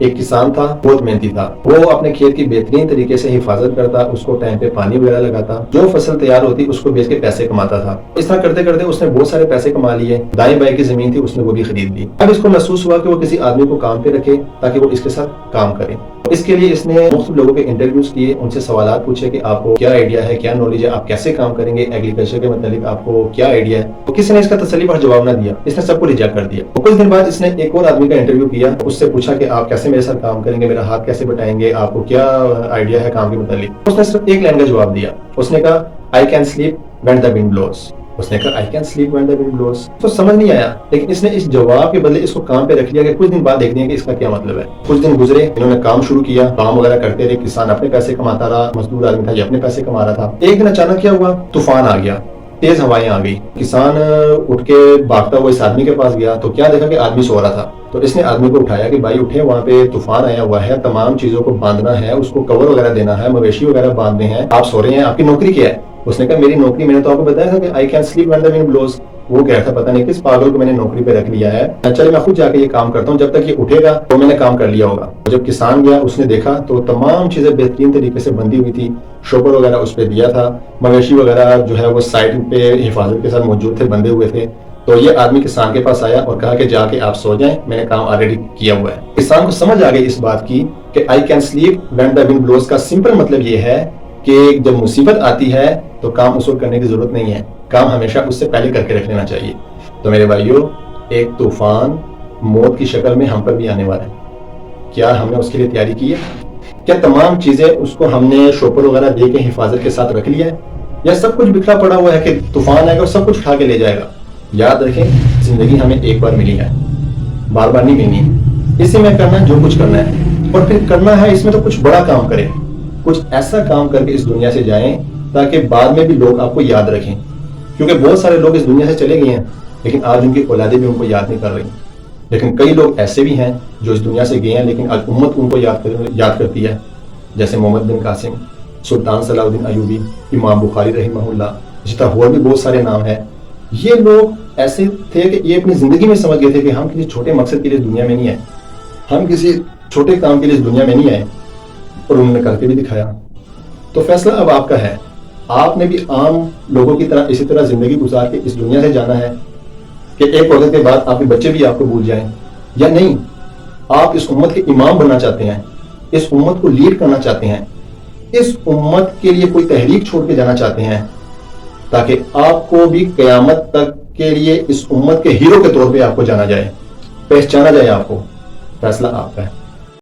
ایک کسان تھا، بہت محنتی تھا، وہ اپنے کھیت کی بہترین طریقے سے حفاظت کرتا، اس کو ٹائم پہ پانی وغیرہ لگاتا، جو فصل تیار ہوتی اس کو بیچ کے پیسے کماتا تھا۔ اس طرح کرتے کرتے اس نے بہت سارے پیسے کما لیے، دائیں بائیں کی زمین تھی اس نے وہ بھی خرید لی۔ اب اس کو محسوس ہوا کہ وہ کسی آدمی کو کام پہ رکھے تاکہ وہ اس کے ساتھ کام کرے۔ اس کے لیے اس نے مختلف لوگوں کے انٹرویوز کیے، ان سے سوالات پوچھے کہ آپ کو کیا آئیڈیا ہے، کیا نالج ہے، آپ کیسے کام کریں گے، ایگریکلچر کے متعلق آپ کو کیا آئیڈیا ہے۔ تو کسی نے اس کا تسلی بخش جواب نہ دیا، اس نے سب کو ریجیکٹ کر دیا۔ کچھ دن بعد اس نے ایک اور آدمی کا انٹرویو کیا، اس سے پوچھا کہ آپ کیسے میرے ساتھ کام کریں گے، میرا ہاتھ کیسے بٹائیں گے، آپ کو کیا آئیڈیا ہے کام کے متعلق۔ اس نے صرف ایک لائن کا جواب دیا، اس نے کہا I can sleep when the wind blows۔ اس نے کہا I can sleep when the wind blows۔ تو سمجھ نہیں آیا، لیکن اس نے اس جواب کے بدلے اس کو کام پہ رکھ لیا کہ کچھ دن بعد دیکھ دیں کہ اس کا کیا مطلب ہے۔ کچھ دن گزرے، انہوں نے کام شروع کیا، کام وغیرہ کرتے رہے، کسان اپنے پیسے کماتا رہا، مزدور آدمی تھا یہ اپنے پیسے کما رہا تھا۔ ایک دن اچانک کیا ہوا، طوفان آ گیا، تیز ہوائیں آ گئی۔ کسان اٹھ کے بھاگتا ہوا اس آدمی کے پاس گیا تو کیا دیکھا کہ آدمی سو رہا تھا۔ تو اس نے آدمی کو اٹھایا کہ بھائی اٹھے، وہاں پہ طوفان آیا ہوا ہے، تمام چیزوں کو باندھنا ہے، اس کو کور وغیرہ دینا ہے، مویشی وغیرہ باندھنے ہیں، آپ سو رہے ہیں، آپ کی نوکری کیا ہے؟ اس نے کہا میری نوکری، میں نے تو آپ کو بتایا تھا کہ I can sleep when the wind blows۔ وہ کہہ رہا تھا پتہ نہیں کس پاگل کو میں نے نوکری پہ رکھ لیا ہے، چلے میں خود جا کے یہ کام کرتا ہوں، جب تک یہ اٹھے گا تو میں نے کام کر لیا ہوگا۔ جب کسان گیا اس نے دیکھا تو تمام چیزیں بہترین طریقے سے بندھی ہوئی تھی، شوپر وغیرہ اس پہ دیا تھا، مویشی وغیرہ جو ہے وہ سائڈ پہ حفاظت کے ساتھ موجود تھے، بندھے ہوئے تھے۔ تو یہ آدمی کسان کے پاس آیا اور کہا کہ جا کے آپ سو جائیں، میں نے کام آلریڈی کیا ہوا ہے۔ کسان کو سمجھ آ گئی اس بات کی کہ I can sleep when the wind blows کا سمپل مطلب یہ ہے کہ جب مصیبت آتی ہے تو کام اس وقت کرنے کی ضرورت نہیں ہے، کام ہمیشہ اس سے پہلے کر کے رکھ لینا چاہیے۔ تو میرے بھائیوں، ایک طوفان موت کی شکل میں ہم پر بھی آنے والا ہے، کیا ہم نے اس کے لیے تیاری کی ہے؟ کیا تمام چیزیں اس کو ہم نے شوپر وغیرہ دے کے حفاظت کے ساتھ رکھ لیا ہے، یا سب کچھ بکھرا پڑا ہوا ہے کہ طوفان آئے گا اور سب کچھ اٹھا کے لے جائے گا؟ یاد رکھیں، زندگی ہمیں ایک بار ملی ہے، بار بار نہیں ملنی۔ اسی میں کرنا جو کچھ کرنا ہے، اور پھر کرنا ہے اس میں تو کچھ بڑا کام کریں، کچھ ایسا کام کر کے اس دنیا سے جائیں تاکہ بعد میں بھی لوگ آپ کو یاد رکھیں، کیونکہ بہت سارے لوگ اس دنیا سے چلے گئے ہیں لیکن آج ان کی اولادیں بھی ان کو یاد نہیں کر رہی، لیکن کئی لوگ ایسے بھی ہیں جو اس دنیا سے گئے ہیں لیکن آج امت ان کو یاد کرتی ہے، جیسے محمد بن قاسم، سلطان صلاح الدین ایوبی، امام بخاری رحمہ اللہ، اسی طرح اور بھی بہت سارے نام ہیں۔ یہ لوگ ایسے تھے کہ یہ اپنی زندگی میں سمجھ گئے تھے کہ ہم کسی چھوٹے مقصد کے لیے اس دنیا میں نہیں آئے، ہم کسی چھوٹے کام کے لیے اس دنیا میں نہیں آئے، اور انہوں نے کر کے بھی دکھایا۔ تو فیصلہ اب آپ کا ہے، آپ نے بھی عام لوگوں کی طرح اسی طرح زندگی گزار کے اس دنیا سے جانا ہے کہ ایک وقت کے بعد آپ کے بچے بھی آپ کو بھول جائیں، یا نہیں آپ اس امت کے امام بننا چاہتے ہیں، اس امت کو لیڈ کرنا چاہتے ہیں، اس امت کے لیے کوئی تحریک چھوڑ کے جانا چاہتے ہیں تاکہ آپ کو بھی قیامت تک کے لیے اس امت کے ہیرو کے طور پہ آپ کو جانا جائے، پہچانا جائے آپ کو۔ فیصلہ آپ کا ہے۔